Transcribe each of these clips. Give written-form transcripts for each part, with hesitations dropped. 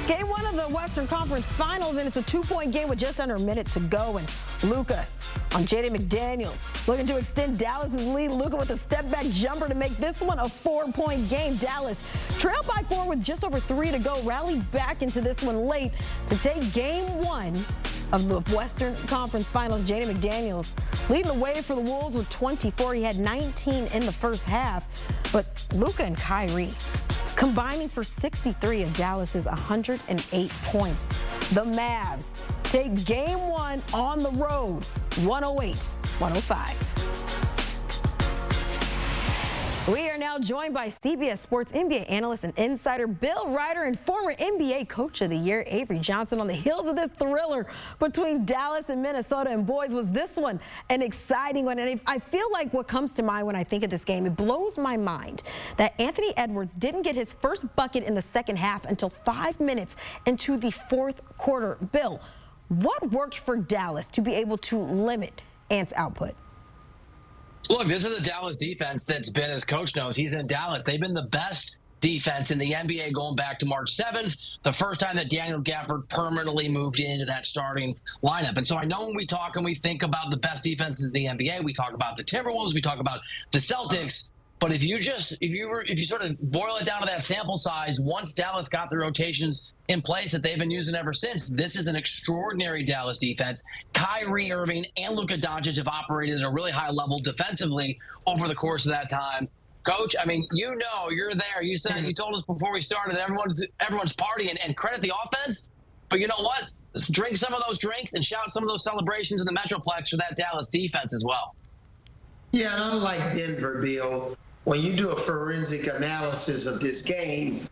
Game one of the Western Conference Finals, and it's a two-point game with just under a minute to go. And Luka on Jaden McDaniels looking to extend Dallas's lead. Luka with a step-back jumper to make this one a four-point game. Dallas trailed by 4 with just over 3 to go. Rallied back into this one late to take game one of the Western Conference Finals. Jaden McDaniels leading the way for the Wolves with 24. He had 19 in the first half. But Luka and Kyrie combining for 63 of Dallas's 108 points. The Mavs take game one on the road, 108-105. We are now joined by CBS Sports NBA analyst and insider Bill Reiter and former NBA Coach of the Year Avery Johnson on the heels of this thriller between Dallas and Minnesota. And boys, was this one an exciting one. And I feel like what comes to mind when I think of this game, it blows my mind that Anthony Edwards didn't get his first bucket in the second half until 5 minutes into the fourth quarter. Bill, what worked for Dallas to be able to limit Ant's output? Look, this is a Dallas defense that's been, as coach knows, he's in Dallas. They've been the best defense in the NBA going back to March 7th, the first time that Daniel Gafford permanently moved into that starting lineup. And so I know when we talk and we think about the best defenses in the NBA, we talk about the Timberwolves, we talk about the Celtics. But if you sort of boil it down to that sample size, once Dallas got the rotations in place that they've been using ever since, this is an extraordinary Dallas defense. Kyrie Irving and Luka Doncic have operated at a really high level defensively over the course of that time. Coach, I mean, you know, you're there. You said, you told us before we started that everyone's partying and credit the offense. But you know what? Let's drink some of those drinks and shout some of those celebrations in the Metroplex for that Dallas defense as well. Yeah, and unlike Denver, Bill, when you do a forensic analysis of this game,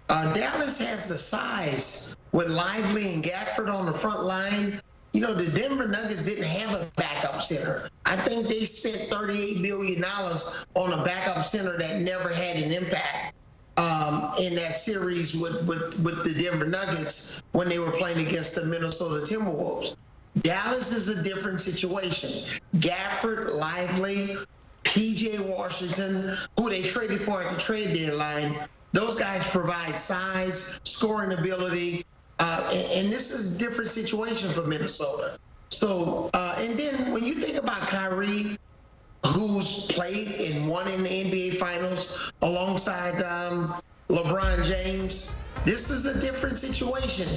Dallas has the size with Lively and Gafford on the front line. You know, the Denver Nuggets didn't have a backup center. I think they spent $38 million on a backup center that never had an impact in that series with the Denver Nuggets when they were playing against the Minnesota Timberwolves. Dallas is a different situation. Gafford, Lively, P.J. Washington, who they traded for at the trade deadline, those guys provide size, scoring ability, and this is a different situation for Minnesota. So, and then when you think about Kyrie, who's played and won in the NBA Finals alongside LeBron James, this is a different situation.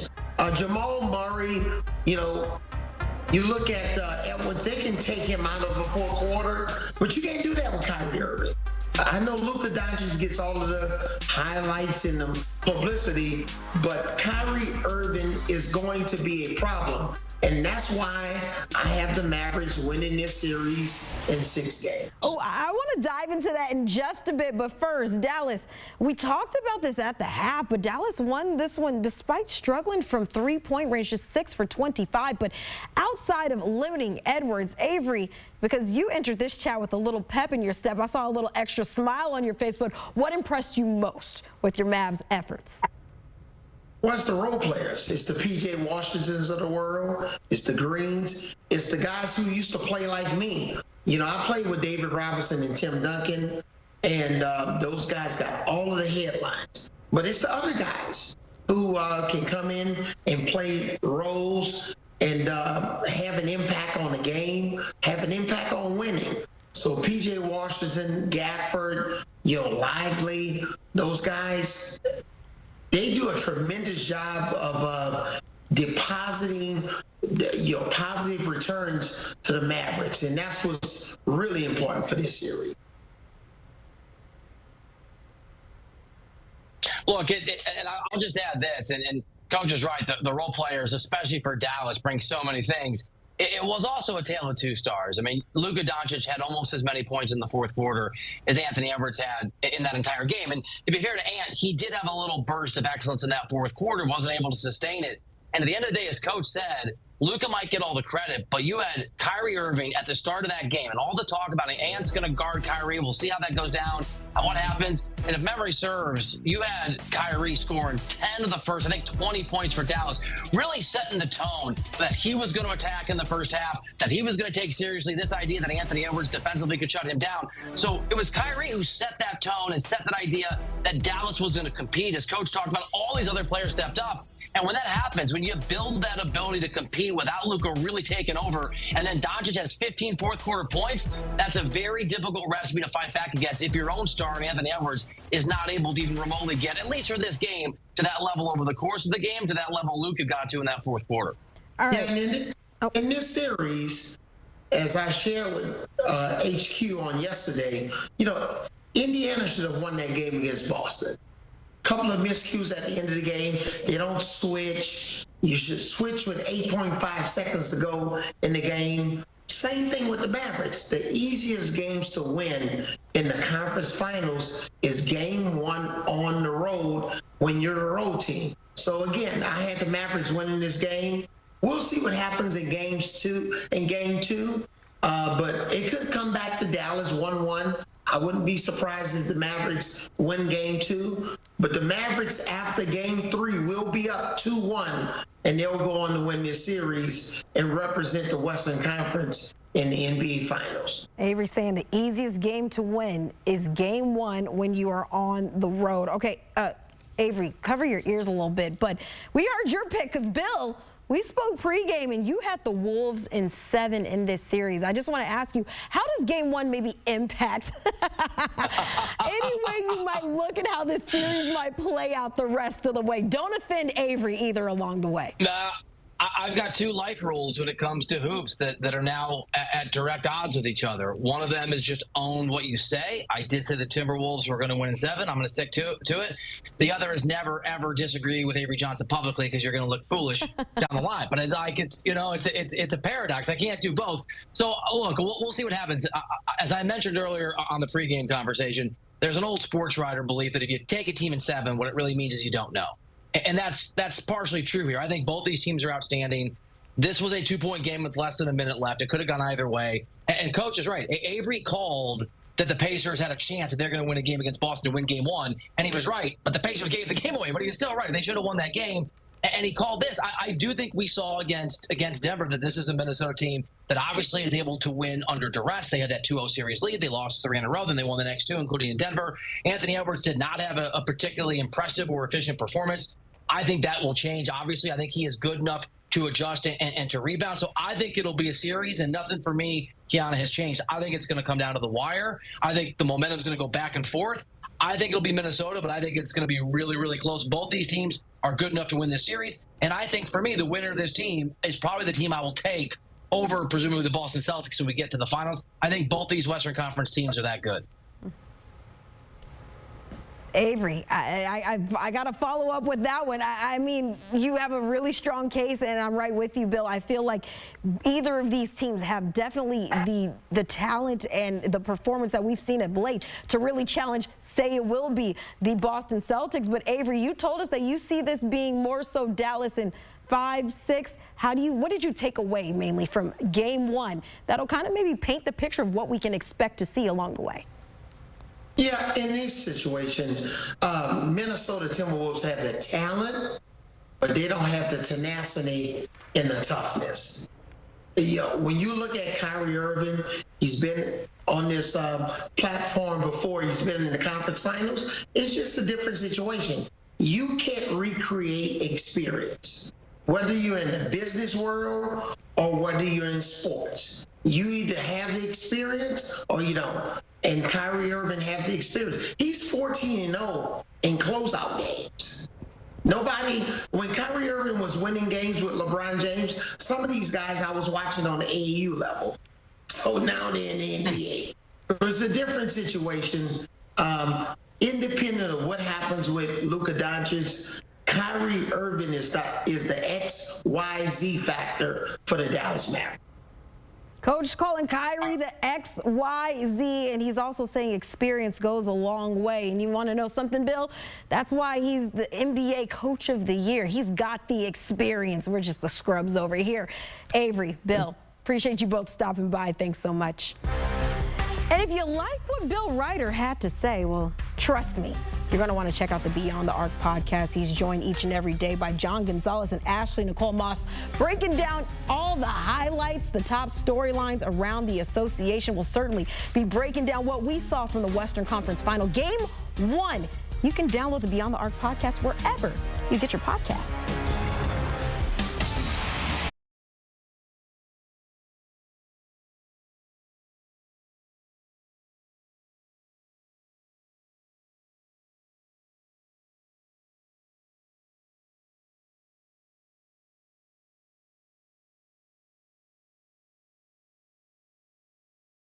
Jamal Murray, you know, you look at Edwards, they can take him out of the fourth quarter, but you can't do that with Kyrie Irving. I know Luka Doncic gets all of the highlights and the publicity, but Kyrie Irving is going to be a problem. And that's why I have the Mavericks winning this series in 6 games. Oh, I want to dive into that in just a bit. But first, Dallas, we talked about this at the half, but Dallas won this one despite struggling from three-point range, just 6 for 25. But outside of limiting Edwards, Avery, because you entered this chat with a little pep in your step, I saw a little extra smile on your face. But what impressed you most with your Mavs efforts? Well, it's the role players. It's the P.J. Washingtons of the world. It's the Greens. It's the guys who used to play like me. You know, I played with David Robinson and Tim Duncan, and those guys got all of the headlines. But it's the other guys who can come in and play roles and have an impact on the game, have an impact on winning. So P.J. Washington, Gafford, you know, Lively, those guys, they do a tremendous job of depositing, you know, positive returns to the Mavericks, and that's what's really important for this series. Look, and I'll just add this, and Coach is right, the role players, especially for Dallas, bring so many things. It was also a tale of two stars. I mean, Luka Doncic had almost as many points in the fourth quarter as Anthony Edwards had in that entire game. And to be fair to Ant, he did have a little burst of excellence in that fourth quarter, wasn't able to sustain it. And at the end of the day, as Coach said, Luka might get all the credit, but you had Kyrie Irving at the start of that game, and all the talk about Ant's going to guard Kyrie. We'll see how that goes down and what happens. And if memory serves, you had Kyrie scoring 10 of the first, I think 20 points for Dallas, really setting the tone that he was going to attack in the first half, that he was going to take seriously this idea that Anthony Edwards defensively could shut him down. So it was Kyrie who set that tone and set that idea that Dallas was going to compete. As Coach talked about, all these other players stepped up. And when that happens, when you build that ability to compete without Luka really taking over, and then Doncic has 15 fourth-quarter points, that's a very difficult recipe to fight back against if your own star, Anthony Edwards, is not able to even remotely get, at least for this game, to that level over the course of the game, to that level Luka got to in that fourth quarter. All right. And in this series, as I shared with HQ on yesterday, Indiana should have won that game against Boston. Couple of miscues at the end of the game. They don't switch. You should switch with 8.5 seconds to go in the game. Same thing with the Mavericks. The easiest games to win in the conference finals is game one on the road when you're a road team. So again, I had the Mavericks winning this game. We'll see what happens in game two. But it could come back to Dallas 1-1. I wouldn't be surprised if the Mavericks win game two. But the Mavericks after game three will be up 2-1, and they'll go on to win this series and represent the Western Conference in the NBA Finals. Avery saying the easiest game to win is game one when you are on the road. Okay, Avery, cover your ears a little bit, but we heard your pick because, Bill, we spoke pregame, and you had the Wolves in 7 in this series. I just want to ask you, how does game one maybe impact any way you might look at how this series might play out the rest of the way? Don't offend Avery either along the way. Nah, I've got 2 life rules when it comes to hoops that are now at direct odds with each other. One of them is just own what you say. I did say the Timberwolves were going to win in 7. I'm going to stick to it. The other is never, ever disagree with Avery Johnson publicly because you're going to look foolish down the line. But it's like it's a paradox. I can't do both. So, look, we'll see what happens. As I mentioned earlier on the pregame conversation, there's an old sports writer belief that if you take a team in 7, what it really means is you don't know. And that's partially true here. I think both these teams are outstanding. This was a 2-point game with less than a minute left. It could have gone either way. And Coach is right. Avery called that the Pacers had a chance that they're going to win a game against Boston to win game 1. And he was right. But the Pacers gave the game away. But he was still right. They should have won that game. And he called this. I do think we saw against Denver that this is a Minnesota team that obviously is able to win under duress. They had that 2-0 series lead. They lost 3 in a row. Then they won the next 2, including in Denver. Anthony Edwards did not have a particularly impressive or efficient performance. I think that will change. Obviously, I think he is good enough to adjust and to rebound. So I think it'll be a series, and nothing for me, Kiana, has changed. I think it's going to come down to the wire. I think the momentum is going to go back and forth. I think it'll be Minnesota, but I think it's going to be really, really close. Both these teams are good enough to win this series. And I think, for me, the winner of this team is probably the team I will take over, presumably, the Boston Celtics when we get to the finals. I think both these Western Conference teams are that good. Avery, I got to follow up with that one. I mean, you have a really strong case, and I'm right with you, Bill. I feel like either of these teams have definitely the talent and the performance that we've seen of late to really challenge, say it will be, the Boston Celtics. But, Avery, you told us that you see this being more so Dallas in 5, 6. What did you take away mainly from game 1 that'll kind of maybe paint the picture of what we can expect to see along the way? Yeah, in this situation, Minnesota Timberwolves have the talent, but they don't have the tenacity and the toughness. When you look at Kyrie Irving, he's been on this platform before. He's been in the conference finals. It's just a different situation. You can't recreate experience, whether you're in the business world or whether you're in sports. You either have the experience or you don't. And Kyrie Irving have the experience. He's 14-0 in closeout games. When Kyrie Irving was winning games with LeBron James, some of these guys I was watching on the AAU level. So now they're in the NBA. It's a different situation. Independent of what happens with Luka Doncic, Kyrie Irving is the XYZ factor for the Dallas Mavericks. Coach calling Kyrie the XYZ, and he's also saying experience goes a long way. And you want to know something, Bill? That's why he's the NBA Coach of the Year. He's got the experience. We're just the scrubs over here. Avery, Bill, appreciate you both stopping by. Thanks so much. And if you like what Bill Reiter had to say, well, trust me, you're going to want to check out the Beyond the Arc podcast. He's joined each and every day by John Gonzalez and Ashley Nicole Moss, breaking down all the highlights, the top storylines around the association. We'll certainly be breaking down what we saw from the Western Conference Final. Game 1. You can download the Beyond the Arc podcast wherever you get your podcasts.